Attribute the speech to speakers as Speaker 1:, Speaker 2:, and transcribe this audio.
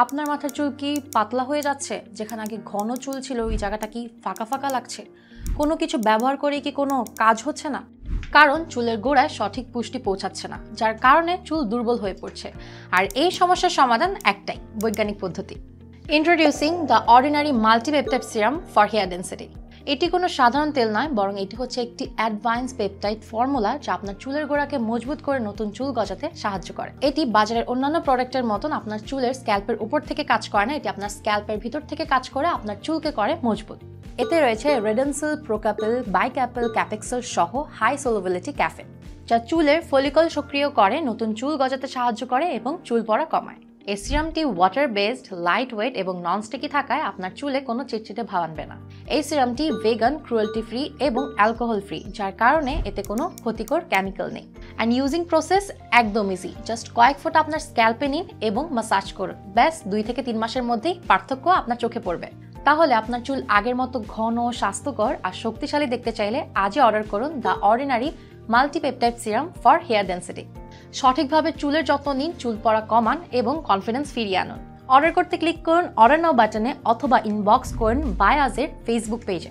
Speaker 1: আপনার মাথার চুল কি পাতলা হয়ে যাচ্ছে? যেখানে আগে ঘন চুল ছিল ওই জায়গাটা কি ফাঁকা ফাঁকা লাগছে? কোনো কিছু ব্যবহার করে কি কোনো কাজ হচ্ছে না? কারণ চুলের গোড়ায় সঠিক পুষ্টি পৌঁছাচ্ছে না, যার কারণে চুল দুর্বল হয়ে পড়ছে। আর এই সমস্যার সমাধান একটাই, বৈজ্ঞানিক পদ্ধতি। Introducing the Ordinary multipeptide serum for hair density. এটি কোনো সাধারণ তেল নয়, বরং এটি হচ্ছে একটি অ্যাডভান্স পেপটাইড ফর্মুলা যা আপনার চুলের গোড়াকে মজবুত করে নতুন চুল গজাতে সাহায্য করে। এটি বাজারের অন্যান্য প্রোডাক্টের মতন আপনার চুলের স্ক্যাল্পের উপর থেকে কাজ করে না, এটি আপনার স্ক্যাল্পের ভিতর থেকে কাজ করে আপনার চুলকে করে মজবুত। এতে রয়েছে রেডেনসিল, প্রোক্যাপেল, বাইক্যাপেল, ক্যাপেক্সল সহ হাই সলুবিলিটি ক্যাফেন, যা চুলের ফলিকল সক্রিয় করে, নতুন চুল গজাতে সাহায্য করে এবং চুল পড়া কমায়। এই সিরামটি ওয়াটার বেসড, লাইট ওয়েট এবং নন স্টিকি থাকায় আপনার চুলে কোনো চিটচিটে ভাব আনবে না। এই সিরামটি ভেগান, ক্রুয়েলটি ফ্রি এবং অ্যালকোহল ফ্রি, যার কারণে এতে কোনো ক্ষতিকর কেমিক্যাল নেই। অ্যান্ড ইউজিং প্রসেস একদম ইজি। জাস্ট কয়েক ফোঁটা আপনার স্ক্যাল্পে নিন এবং মাসাজ করুন। ব্যাস 2 থেকে 3 মাসের মধ্যেই পার্থক্য আপনার চোখে পড়বে। তাহলে আপনার চুল আগের মতো ঘন, স্বাস্থ্যকর আর শক্তিশালী দেখতে চাইলে আজই অর্ডার করুন the Ordinary multipeptide serum for hair density. সঠিকভাবে চুলের যত্ন নিন, চুল পড়া কমান এবং কনফিডেন্স ফিরিয়ে আনুন। অর্ডার করতে ক্লিক করুন অর্ডার নাও বাটনে অথবা ইনবক্স করুন বায়াজের ফেসবুক পেজে।